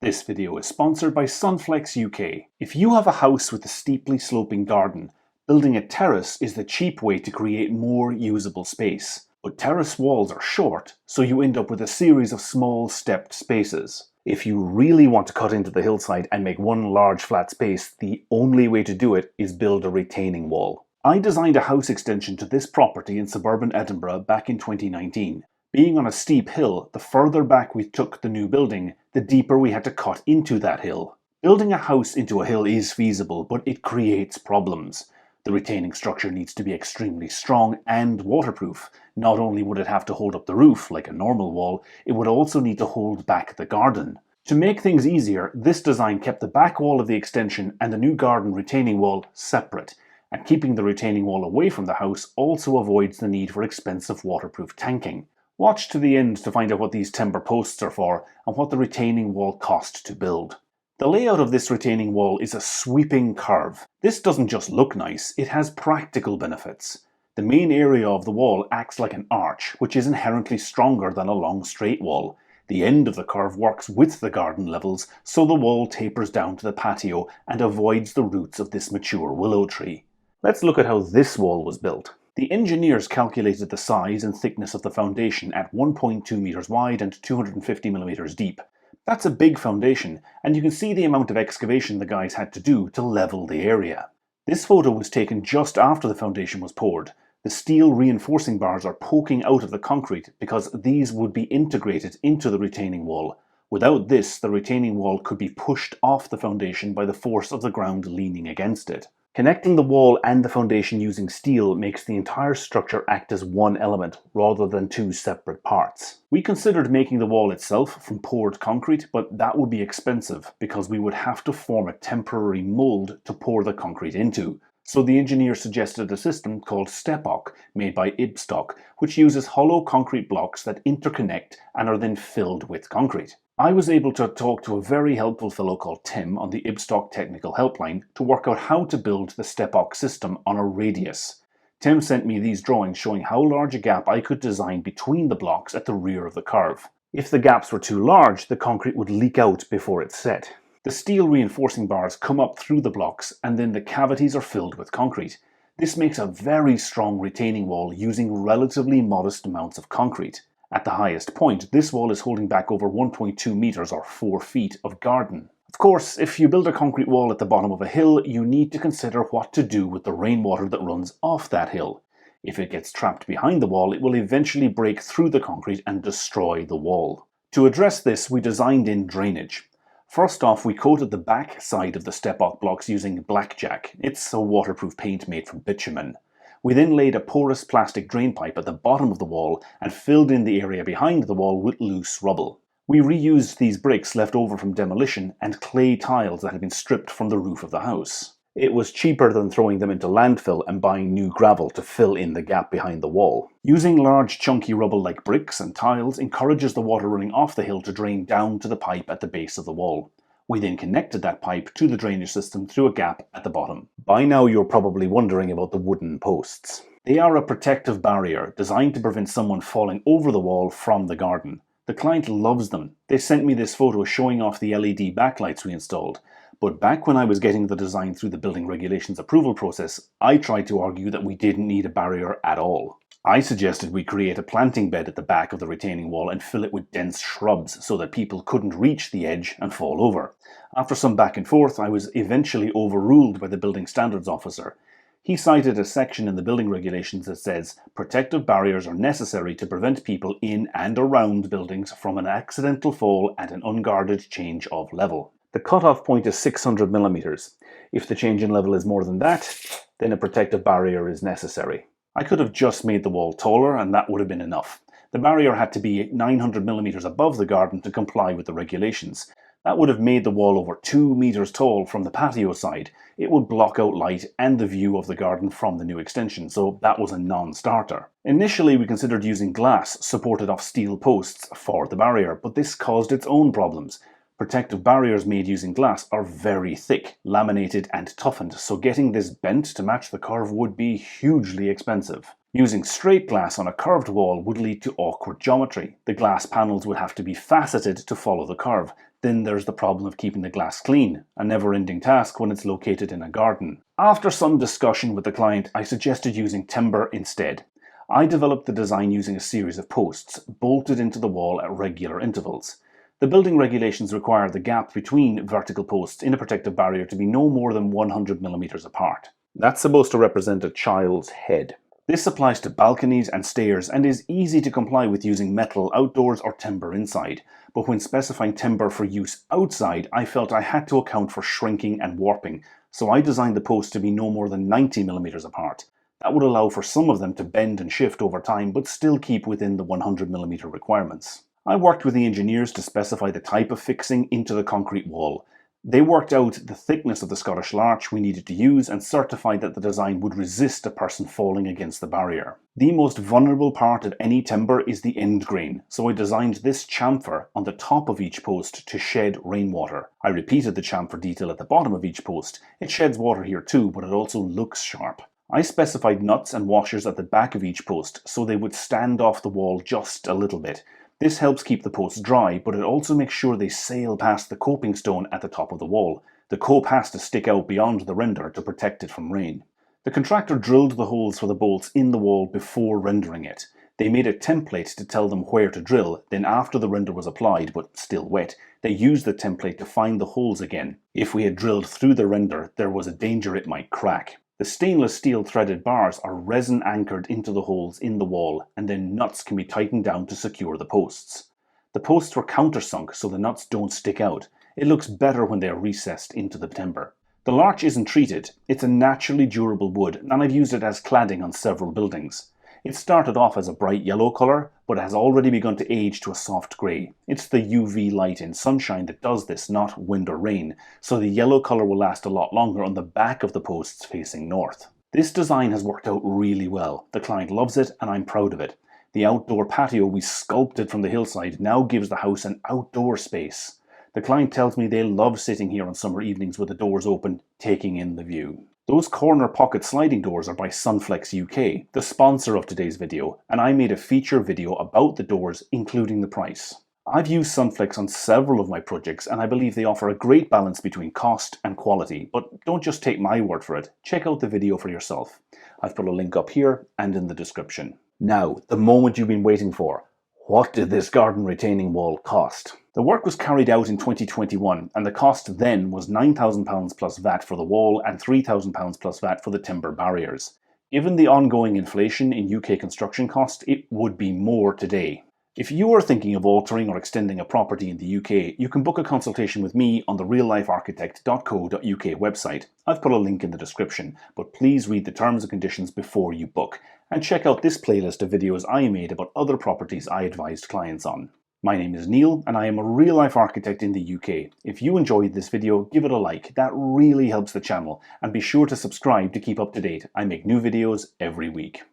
This video is sponsored by Sunflex UK. If you have a house with a steeply sloping garden, building a terrace is the cheap way to create more usable space. But terrace walls are short, so you end up with a series of small stepped spaces. If you really want to cut into the hillside and make one large flat space, the only way to do it is build a retaining wall. I designed a house extension to this property in suburban Edinburgh back in 2019. Being on a steep hill, the further back we took the new building, the deeper we had to cut into that hill. Building a house into a hill is feasible, but it creates problems. The retaining structure needs to be extremely strong and waterproof. Not only would it have to hold up the roof like a normal wall, it would also need to hold back the garden. To make things easier, this design kept the back wall of the extension and the new garden retaining wall separate, and keeping the retaining wall away from the house also avoids the need for expensive waterproof tanking. Watch to the end to find out what these timber posts are for and what the retaining wall cost to build. The layout of this retaining wall is a sweeping curve. This doesn't just look nice, it has practical benefits. The main area of the wall acts like an arch, which is inherently stronger than a long straight wall. The end of the curve works with the garden levels, so the wall tapers down to the patio and avoids the roots of this mature willow tree. Let's look at how this wall was built. The engineers calculated the size and thickness of the foundation at 1.2 meters wide and 250 millimeters deep. That's a big foundation, and you can see the amount of excavation the guys had to do to level the area. This photo was taken just after the foundation was poured. The steel reinforcing bars are poking out of the concrete because these would be integrated into the retaining wall. Without this, the retaining wall could be pushed off the foundation by the force of the ground leaning against it. Connecting the wall and the foundation using steel makes the entire structure act as one element rather than two separate parts. We considered making the wall itself from poured concrete, but that would be expensive because we would have to form a temporary mold to pour the concrete into. So the engineer suggested a system called Stepock, made by Ibstock, which uses hollow concrete blocks that interconnect and are then filled with concrete. I was able to talk to a very helpful fellow called Tim on the Ibstock technical helpline to work out how to build the Stepock system on a radius. Tim sent me these drawings showing how large a gap I could design between the blocks at the rear of the curve. If the gaps were too large, the concrete would leak out before it set. The steel reinforcing bars come up through the blocks and then the cavities are filled with concrete. This makes a very strong retaining wall using relatively modest amounts of concrete. At the highest point, this wall is holding back over 1.2 meters or 4 feet of garden. Of course, if you build a concrete wall at the bottom of a hill, you need to consider what to do with the rainwater that runs off that hill. If it gets trapped behind the wall, it will eventually break through the concrete and destroy the wall. To address this, we designed in drainage. First off, we coated the back side of the Stepock blocks using blackjack. It's a waterproof paint made from bitumen. We then laid a porous plastic drain pipe at the bottom of the wall and filled in the area behind the wall with loose rubble. We reused these bricks left over from demolition and clay tiles that had been stripped from the roof of the house. It was cheaper than throwing them into landfill and buying new gravel to fill in the gap behind the wall. Using large chunky rubble like bricks and tiles encourages the water running off the hill to drain down to the pipe at the base of the wall. We then connected that pipe to the drainage system through a gap at the bottom. By now you're probably wondering about the wooden posts. They are a protective barrier designed to prevent someone falling over the wall from the garden. The client loves them. They sent me this photo showing off the LED backlights we installed. But back when I was getting the design through the building regulations approval process, I tried to argue that we didn't need a barrier at all. I suggested we create a planting bed at the back of the retaining wall and fill it with dense shrubs so that people couldn't reach the edge and fall over. After some back and forth, I was eventually overruled by the building standards officer. He cited a section in the building regulations that says protective barriers are necessary to prevent people in and around buildings from an accidental fall and an unguarded change of level. The cutoff point is 600 millimeters. If the change in level is more than that, then a protective barrier is necessary. I could have just made the wall taller and that would have been enough. The barrier had to be 900 millimeters above the garden to comply with the regulations. That would have made the wall over 2 meters tall from the patio side. It would block out light and the view of the garden from the new extension, so that was a non-starter. Initially, we considered using glass supported off steel posts for the barrier, but this caused its own problems. Protective barriers made using glass are very thick, laminated and toughened, so getting this bent to match the curve would be hugely expensive. Using straight glass on a curved wall would lead to awkward geometry. The glass panels would have to be faceted to follow the curve. Then there's the problem of keeping the glass clean, a never-ending task when it's located in a garden. After some discussion with the client, I suggested using timber instead. I developed the design using a series of posts, bolted into the wall at regular intervals. The building regulations require the gap between vertical posts in a protective barrier to be no more than 100 millimeters apart. That's supposed to represent a child's head. This applies to balconies and stairs and is easy to comply with using metal outdoors or timber inside. But when specifying timber for use outside, I felt I had to account for shrinking and warping, so I designed the posts to be no more than 90 millimeters apart. That would allow for some of them to bend and shift over time, but still keep within the 100 millimeter requirements. I worked with the engineers to specify the type of fixing into the concrete wall. They worked out the thickness of the Scottish larch we needed to use and certified that the design would resist a person falling against the barrier. The most vulnerable part of any timber is the end grain, so I designed this chamfer on the top of each post to shed rainwater. I repeated the chamfer detail at the bottom of each post. It sheds water here too, but it also looks sharp. I specified nuts and washers at the back of each post so they would stand off the wall just a little bit. This helps keep the posts dry, but it also makes sure they sail past the coping stone at the top of the wall. The cope has to stick out beyond the render to protect it from rain. The contractor drilled the holes for the bolts in the wall before rendering it. They made a template to tell them where to drill, then after the render was applied, but still wet, they used the template to find the holes again. If we had drilled through the render, there was a danger it might crack. The stainless steel threaded bars are resin anchored into the holes in the wall, and then nuts can be tightened down to secure the posts. The posts were countersunk so the nuts don't stick out. It looks better when they are recessed into the timber. The larch isn't treated. It's a naturally durable wood, and I've used it as cladding on several buildings. It started off as a bright yellow colour, but has already begun to age to a soft grey. It's the UV light in sunshine that does this, not wind or rain, so the yellow colour will last a lot longer on the back of the posts facing north. This design has worked out really well. The client loves it, and I'm proud of it. The outdoor patio we sculpted from the hillside now gives the house an outdoor space. The client tells me they love sitting here on summer evenings with the doors open, taking in the view. Those corner pocket sliding doors are by Sunflex UK, the sponsor of today's video, and I made a feature video about the doors, including the price. I've used Sunflex on several of my projects, and I believe they offer a great balance between cost and quality, but don't just take my word for it. Check out the video for yourself. I've put a link up here and in the description. Now, the moment you've been waiting for. What did this garden retaining wall cost? The work was carried out in 2021, and the cost then was £9,000 plus VAT for the wall and £3,000 plus VAT for the timber barriers. Given the ongoing inflation in UK construction cost, it would be more today. If you are thinking of altering or extending a property in the UK, you can book a consultation with me on the reallifearchitect.co.uk website. I've put a link in the description, but please read the terms and conditions before you book, and check out this playlist of videos I made about other properties I advised clients on. My name is Neil, and I am a real-life architect in the UK. If you enjoyed this video, give it a like. That really helps the channel, and be sure to subscribe to keep up to date. I make new videos every week.